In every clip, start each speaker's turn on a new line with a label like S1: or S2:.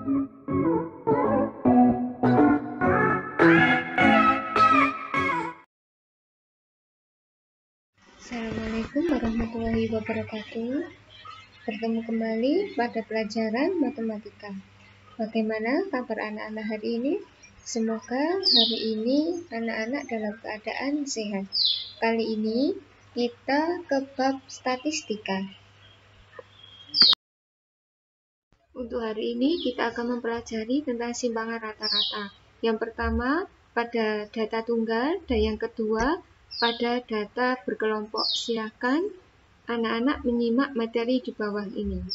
S1: Assalamualaikum warahmatullahi wabarakatuh. Bertemu kembali pada pelajaran matematika. Bagaimana kabar anak-anak hari ini? Semoga hari ini anak-anak dalam keadaan sehat. Kali ini kita ke bab statistika. Untuk hari ini kita akan mempelajari tentang simpangan rata-rata. Yang pertama pada data tunggal dan yang kedua pada data berkelompok. Silakan anak-anak menyimak materi di bawah ini.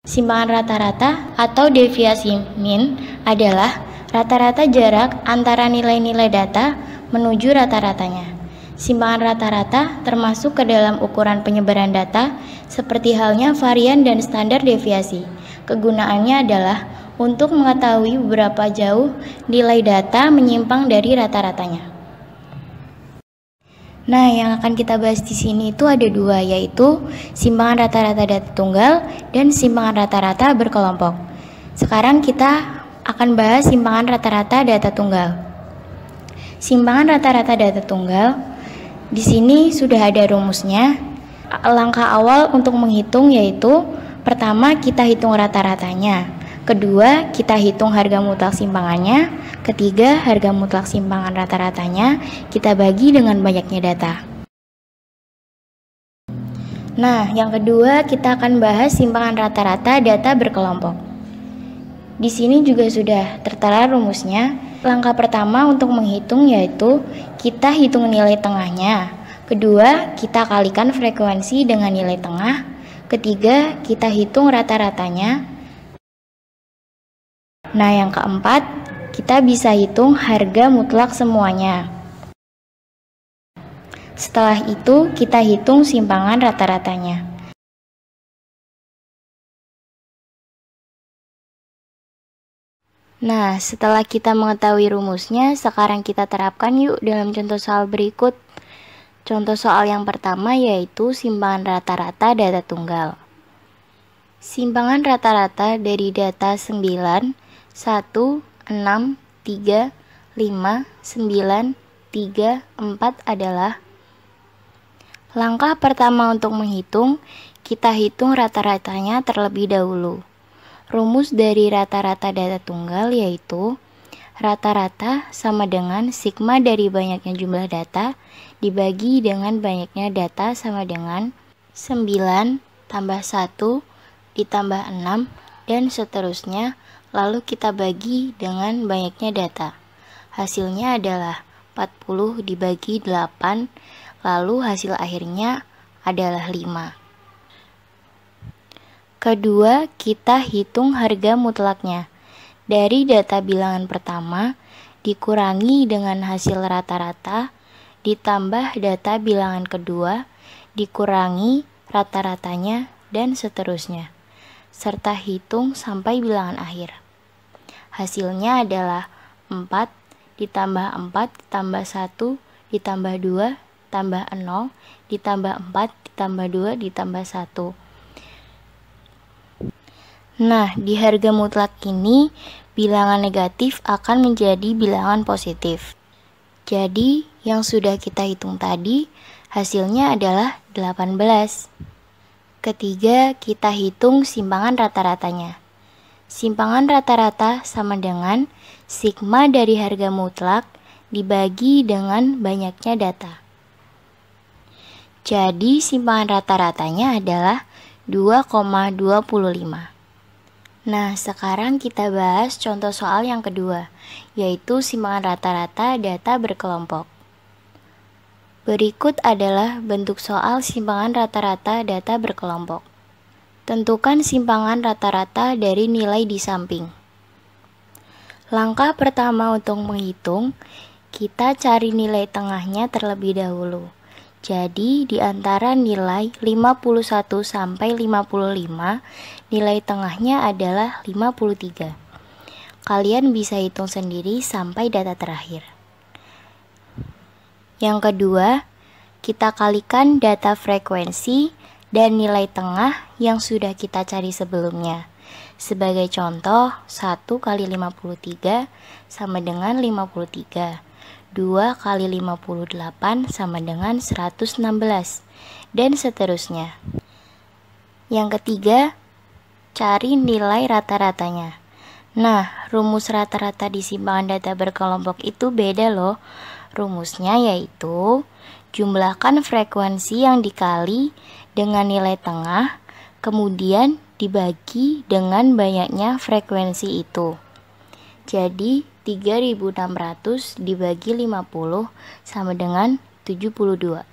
S2: Simpangan rata-rata atau deviasi mean adalah rata-rata jarak antara nilai-nilai data menuju rata-ratanya. Simpangan rata-rata termasuk ke dalam ukuran penyebaran data seperti halnya varian dan standar deviasi. Kegunaannya adalah untuk mengetahui berapa jauh nilai data menyimpang dari rata-ratanya. Nah, yang akan kita bahas di sini itu ada dua, yaitu simpangan rata-rata data tunggal dan simpangan rata-rata berkelompok. Sekarang kita akan bahas simpangan rata-rata data tunggal. Simpangan rata-rata data tunggal di sini sudah ada rumusnya. Langkah awal untuk menghitung yaitu pertama kita hitung rata-ratanya, kedua kita hitung harga mutlak simpangannya, ketiga harga mutlak simpangan rata-ratanya kita bagi dengan banyaknya data. Nah, yang kedua kita akan bahas simpangan rata-rata data berkelompok. Di sini juga sudah tertera rumusnya. Langkah pertama untuk menghitung yaitu kita hitung nilai tengahnya. Kedua, kita kalikan frekuensi dengan nilai tengah. Ketiga, kita hitung rata-ratanya. Nah, yang keempat, kita bisa hitung harga mutlak semuanya. Setelah itu, kita hitung simpangan rata-ratanya. Nah, setelah kita mengetahui rumusnya, sekarang kita terapkan yuk dalam contoh soal berikut. Contoh soal yang pertama yaitu simpangan rata-rata data tunggal. Simpangan rata-rata dari data 9, 1, 6, 3, 5, 9, 3, 4 adalah. Langkah pertama untuk menghitung, kita hitung rata-ratanya terlebih dahulu. Rumus dari rata-rata data tunggal yaitu rata-rata sama dengan sigma dari banyaknya jumlah data dibagi dengan banyaknya data sama dengan 9 tambah 1 ditambah 6 dan seterusnya, lalu kita bagi dengan banyaknya data. Hasilnya adalah 40 dibagi 8, lalu hasil akhirnya adalah 5. Kedua, kita hitung harga mutlaknya. Dari data bilangan pertama dikurangi dengan hasil rata-rata ditambah data bilangan kedua dikurangi rata-ratanya dan seterusnya, serta hitung sampai bilangan akhir. Hasilnya adalah 4 ditambah 4 ditambah 1 ditambah 2 tambah 0 ditambah 4 ditambah 2 ditambah 1. Nah, di harga mutlak ini bilangan negatif akan menjadi bilangan positif. Jadi, yang sudah kita hitung tadi hasilnya adalah 18. Ketiga, kita hitung simpangan rata-ratanya. Simpangan rata-rata sama dengan sigma dari harga mutlak dibagi dengan banyaknya data. Jadi, simpangan rata-ratanya adalah 2,25. Nah, sekarang kita bahas contoh soal yang kedua, yaitu simpangan rata-rata data berkelompok. Berikut adalah bentuk soal simpangan rata-rata data berkelompok. Tentukan simpangan rata-rata dari nilai di samping. Langkah pertama untuk menghitung, kita cari nilai tengahnya terlebih dahulu. Jadi, di antara nilai 51 sampai 55, nilai tengahnya adalah 53. Kalian bisa hitung sendiri sampai data terakhir. Yang kedua, kita kalikan data frekuensi dan nilai tengah yang sudah kita cari sebelumnya. Sebagai contoh, 1 kali 53 sama dengan 53. 2 kali 58 sama dengan 116, dan seterusnya. Yang ketiga, cari nilai rata-ratanya. Nah, rumus rata-rata di simpangan data berkelompok itu beda loh. Rumusnya yaitu jumlahkan frekuensi yang dikali dengan nilai tengah, kemudian dibagi dengan banyaknya frekuensi itu. Jadi 3600 dibagi 50 sama dengan 72.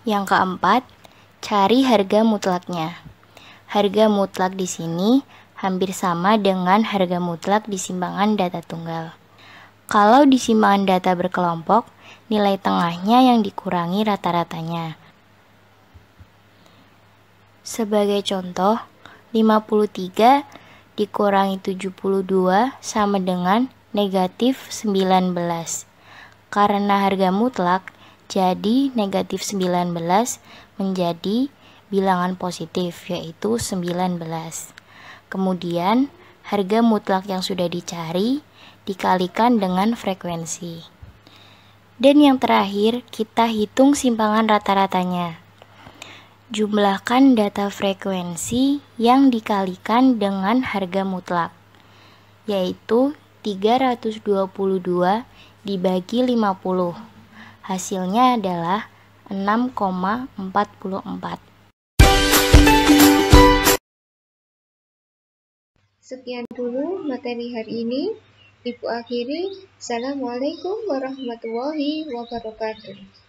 S2: Yang keempat, cari harga mutlaknya. Harga mutlak di sini hampir sama dengan harga mutlak di simpangan data tunggal. Kalau di simpangan data berkelompok, nilai tengahnya yang dikurangi rata-ratanya. Sebagai contoh, 53 dikurangi 72 sama dengan negatif 19. Karena harga mutlak, jadi negatif 19 menjadi bilangan positif, yaitu 19. Kemudian, harga mutlak yang sudah dicari dikalikan dengan frekuensi. Dan yang terakhir, kita hitung simpangan rata-ratanya. Jumlahkan data frekuensi yang dikalikan dengan harga mutlak, yaitu 322 dibagi 50. Hasilnya adalah 6,44.
S1: Sekian dulu materi hari ini. Ibu akhiri. Assalamualaikum warahmatullahi wabarakatuh.